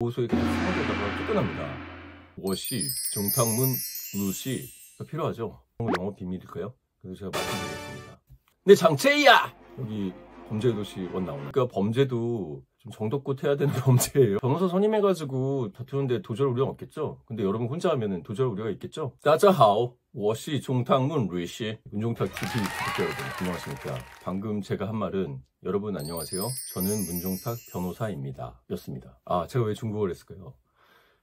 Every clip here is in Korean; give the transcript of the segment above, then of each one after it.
보호소에 계속 수정되다가 쫓겨납니다. 워시, 정탕문, 루시가 필요하죠. 영업 비밀일까요? 그래서 제가 말씀드리겠습니다. 네, 장채희야! 여기 범죄도시 원 나오네. 그러니까 범죄도 좀 정도껏 해야 되는 범죄예요. 변호사 선임해가지고 다투는데 도저할 우려가 없겠죠? 근데 여러분 혼자 하면은 도저할 우려가 있겠죠? 大家好，我是 종탕문 루시. 문종탁 TV 구독자 여러분, 안녕하십니까? 방금 제가 한 말은 여러분 안녕하세요. 저는 문종탁 변호사입니다. 였습니다. 제가 왜 중국어를 했을까요?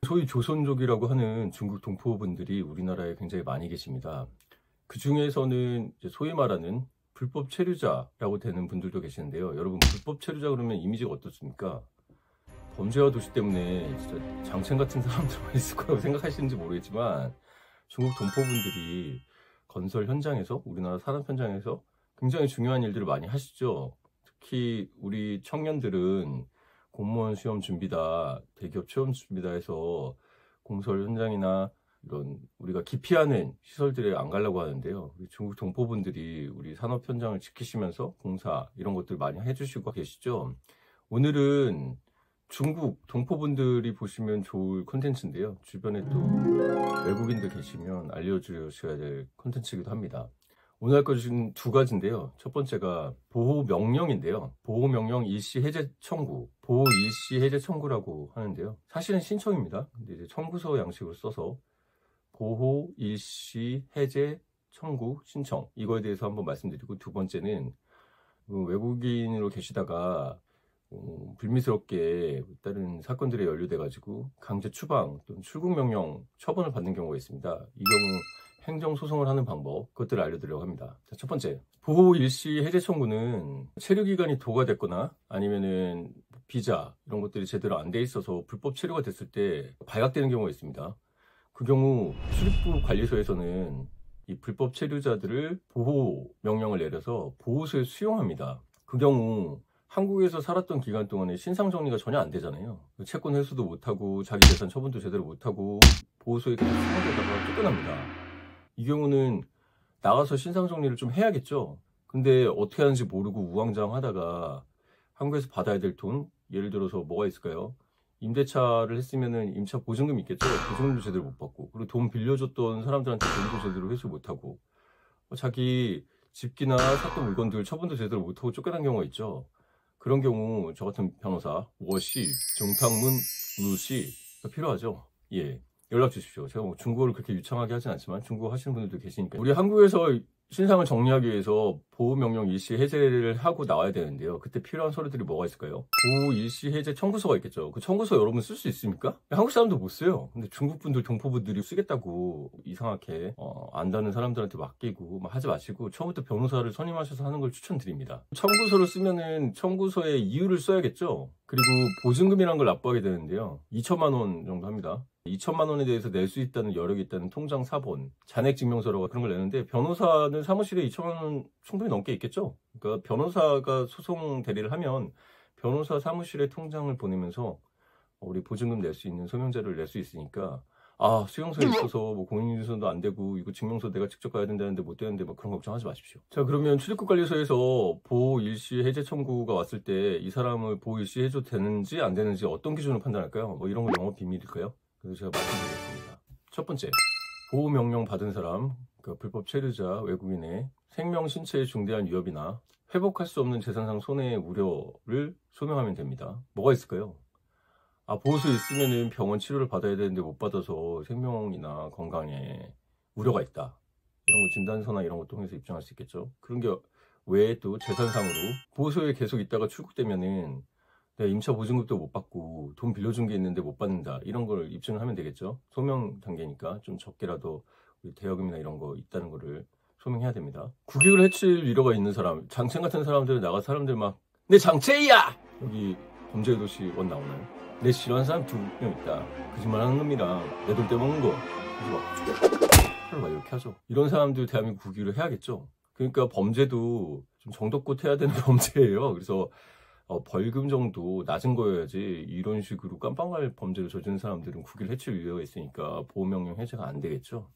소위 조선족이라고 하는 중국 동포분들이 우리나라에 굉장히 많이 계십니다. 그 중에서는 소위 말하는 불법 체류자라고 되는 분들도 계시는데요. 여러분, 불법 체류자 그러면 이미지가 어떻습니까? 범죄와 도시 때문에 진짜 장첸 같은 사람들만 있을 거라고 생각하시는지 모르겠지만 중국 동포분들이 건설 현장에서, 우리나라 산업 현장에서 굉장히 중요한 일들을 많이 하시죠. 특히 우리 청년들은 공무원 시험 준비다, 대기업 취업 준비다 해서 공설 현장이나 이런 우리가 기피하는 시설들에 안 가려고 하는데요. 우리 중국 동포분들이 우리 산업 현장을 지키시면서 공사 이런 것들 많이 해주시고 계시죠. 오늘은 중국 동포분들이 보시면 좋을 콘텐츠인데요. 주변에 또 외국인들 계시면 알려주셔야 될 콘텐츠이기도 합니다. 오늘 할 것은 두 가지인데요. 첫 번째가 보호명령인데요. 보호명령 일시 해제 청구, 보호 일시 해제 청구라고 하는데요. 사실은 신청입니다. 근데 이제 청구서 양식으로 써서 보호 일시 해제 청구 신청, 이거에 대해서 한번 말씀드리고, 두 번째는 외국인으로 계시다가 불미스럽게 다른 사건들에 연루돼 가지고 강제 추방 또는 출국 명령 처분을 받는 경우가 있습니다. 이 경우 행정소송을 하는 방법, 그것들을 알려드리려고 합니다. 자, 첫 번째, 보호 일시 해제 청구는 체류기간이 도가 됐거나 아니면은 비자 이런 것들이 제대로 안 돼 있어서 불법 체류가 됐을 때 발각되는 경우가 있습니다. 그 경우 출입국 관리소에서는 이 불법 체류자들을 보호 명령을 내려서 보호소에 수용합니다. 그 경우 한국에서 살았던 기간 동안에 신상 정리가 전혀 안 되잖아요. 채권 회수도 못하고 자기 재산 처분도 제대로 못하고 보호소에 계속 수용되다가 쫓겨납니다. 이 경우는 나가서 신상 정리를 좀 해야겠죠. 근데 어떻게 하는지 모르고 우왕좌왕하다가 한국에서 받아야 될 돈, 예를 들어서 뭐가 있을까요? 임대차를 했으면은 임차 보증금이 있겠죠. 보증금도 제대로 못 받고, 그리고 돈 빌려줬던 사람들한테 돈도 제대로 회수 못하고, 자기 집기나 샀던 물건들 처분도 제대로 못하고 쫓겨난 경우가 있죠. 그런 경우 저 같은 변호사 워시, 정탕문, 루시가 필요하죠. 예, 연락 주십시오. 제가 뭐 중국어를 그렇게 유창하게 하진 않지만 중국어 하시는 분들도 계시니까. 우리 한국에서 신상을 정리하기 위해서 보호명령 일시 해제를 하고 나와야 되는데요. 그때 필요한 서류들이 뭐가 있을까요? 보호 일시 해제 청구서가 있겠죠. 그 청구서 여러분 쓸 수 있습니까? 한국 사람도 못 써요. 근데 중국 분들, 동포분들이 쓰겠다고 이상하게 안다는 사람들한테 맡기고 하지 마시고 처음부터 변호사를 선임하셔서 하는 걸 추천드립니다. 청구서를 쓰면은 청구서의 이유를 써야겠죠. 그리고 보증금이라는 걸 납부하게 되는데요. 2천만 원 정도 합니다. 2천만 원에 대해서 낼 수 있다는 여력이 있다는 통장 사본, 잔액 증명서라고 그런 걸 내는데, 변호사는 사무실에 2천만 원 충분히 넘게 있겠죠. 그러니까 변호사가 소송 대리를 하면 변호사 사무실에 통장을 보내면서 우리 보증금 낼 수 있는 소명자료를 낼 수 있으니까, 수용소에 있어서 뭐 공인인증서도 안 되고 이거 증명서 내가 직접 가야 된다는데 못 되는데 뭐 그런 걱정하지 마십시오. 자, 그러면 출입국관리소에서 보호 일시 해제 청구가 왔을 때 이 사람을 보호 일시 해줘도 되는지 안 되는지 어떤 기준으로 판단할까요? 뭐 이런 거 영업 비밀일까요? 그래서 제가 말씀드리겠습니다. 첫 번째, 보호명령 받은 사람, 그러니까 불법 체류자 외국인의 생명, 신체에 중대한 위협이나 회복할 수 없는 재산상 손해의 우려를 소명하면 됩니다. 뭐가 있을까요? 보호소에 있으면은 병원 치료를 받아야 되는데 못 받아서 생명이나 건강에 우려가 있다. 이런 거 진단서나 이런 거 통해서 입증할 수 있겠죠. 그런 게 외에 또 재산상으로 보호소에 계속 있다가 출국되면은 내가 임차 보증금도 못 받고 돈 빌려준 게 있는데 못 받는다, 이런 걸 입증을 하면 되겠죠. 소명 단계니까 좀 적게라도 우리 대여금이나 이런 거 있다는 거를 소명해야 됩니다. 국익을 해칠 우려가 있는 사람, 장첸 같은 사람들 나가 사람들 막 내 장첸이야! 여기 범죄도시 원 나오나요? 내 싫어하는 사람 2명 있다, 거짓말하는 놈이랑 내 돈 떼먹는 거, 그래서 막 이렇게 하죠. 이런 사람들 대한민국 국익을 해야겠죠. 그러니까 범죄도 좀 정도껏 해야 되는 범죄예요. 그래서 벌금 정도 낮은 거여야지 이런 식으로 깜빵갈 범죄를 저지른 사람들은 국익을 해칠 우려가 있으니까 보호명령 해제가 안 되겠죠.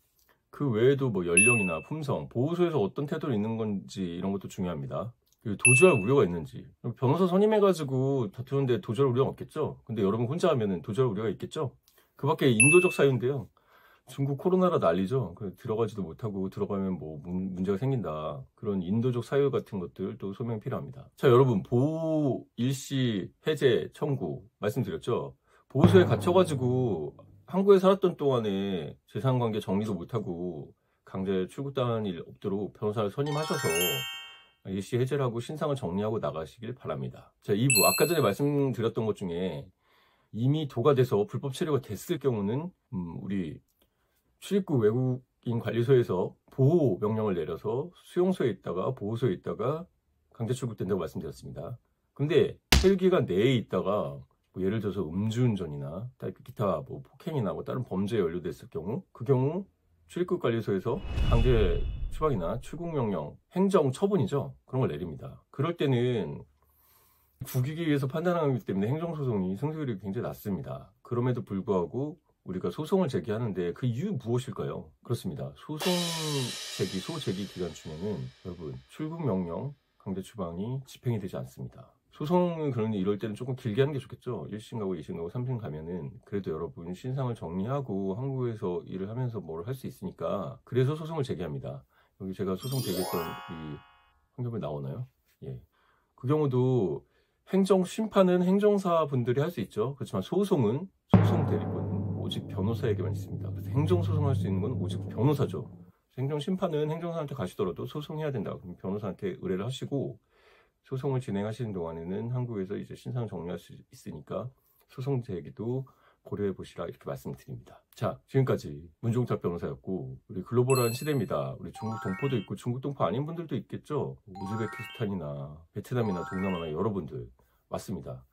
그 외에도 뭐 연령이나 품성, 보호소에서 어떤 태도를 있는 건지 이런 것도 중요합니다. 도주할 우려가 있는지. 변호사 선임해가지고 다투는데 도주할 우려가 없겠죠? 근데 여러분 혼자 하면은 도주할 우려가 있겠죠? 그 밖에 인도적 사유인데요. 중국 코로나라 난리죠. 들어가지도 못하고 들어가면 뭐 문제가 생긴다. 그런 인도적 사유 같은 것들도 소명이 필요합니다. 자, 여러분, 보호 일시 해제 청구 말씀드렸죠? 보호소에 갇혀가지고 한국에 살았던 동안에 재산관계 정리도 못하고 강제 출국당한 일 없도록 변호사를 선임하셔서 일시 해제를 하고 신상을 정리하고 나가시길 바랍니다. 자, 2부. 아까 전에 말씀드렸던 것 중에 이미 도가 돼서 불법 체류가 됐을 경우는 우리 출입국 외국인 관리소에서 보호 명령을 내려서 수용소에 있다가 보호소에 있다가 강제 출국된다고 말씀드렸습니다. 근데 체류기간 내에 있다가 뭐 예를 들어서 음주운전이나 기타 뭐 폭행이나 뭐 다른 범죄에 연루됐을 경우 그 경우 출입국 관리소에서 강제 추방이나 출국 명령, 행정 처분이죠. 그런 걸 내립니다. 그럴 때는 국익에 의해서 판단하기 때문에 행정소송이 승소율이 굉장히 낮습니다. 그럼에도 불구하고 우리가 소송을 제기하는데 그 이유 무엇일까요? 그렇습니다. 소송 제기, 소제기 기간 중에는 여러분 출국 명령, 강제 추방이 집행이 되지 않습니다. 소송을 그러니 이럴 때는 조금 길게 하는 게 좋겠죠. 1심 가고 2심 가고 3심 가면은 그래도 여러분 신상을 정리하고 한국에서 일을 하면서 뭘 할 수 있으니까 그래서 소송을 제기합니다. 여기 제가 소송 제기했던 이 판결문 나오나요? 예. 그 경우도 행정 심판은 행정사 분들이 할 수 있죠. 그렇지만 소송은 소송 대리권은 오직 변호사에게만 있습니다. 그래서 행정소송할 수 있는 건 오직 변호사죠. 행정심판은 행정사한테 가시더라도 소송해야 된다. 그럼 변호사한테 의뢰를 하시고 소송을 진행하시는 동안에는 한국에서 이제 신상 정리할 수 있으니까 소송 제기도 고려해 보시라 이렇게 말씀드립니다. 자, 지금까지 문종탁 변호사였고 우리 글로벌한 시대입니다. 우리 중국 동포도 있고 중국 동포 아닌 분들도 있겠죠. 우즈베키스탄이나 베트남이나 동남아나 여러분들 맞습니다.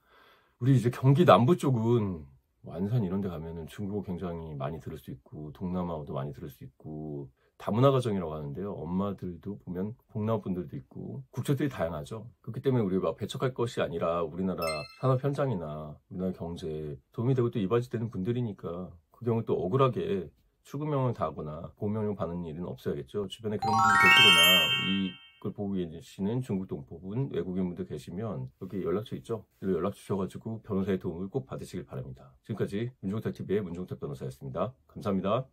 우리 이제 경기 남부 쪽은 안산 이런 데 가면은 중국어 굉장히 많이 들을 수 있고 동남아어도 많이 들을 수 있고 다문화 가정이라고 하는데요. 엄마들도 보면 동남아 분들도 있고 국적들이 다양하죠. 그렇기 때문에 우리가 막 배척할 것이 아니라 우리나라 산업 현장이나 우리나라 경제에 도움이 되고 또 이바지되는 분들이니까 그 경우 또 억울하게 출국명령을 다하거나 보호명령 받는 일은 없어야겠죠. 주변에 그런 분들이 계시거나 이걸 보고 계시는 중국 동포분, 외국인분들 계시면 여기 연락처 있죠? 여기 연락 주셔가지고 변호사의 도움을 꼭 받으시길 바랍니다. 지금까지 문종탁TV의 문종탁 변호사였습니다. 감사합니다.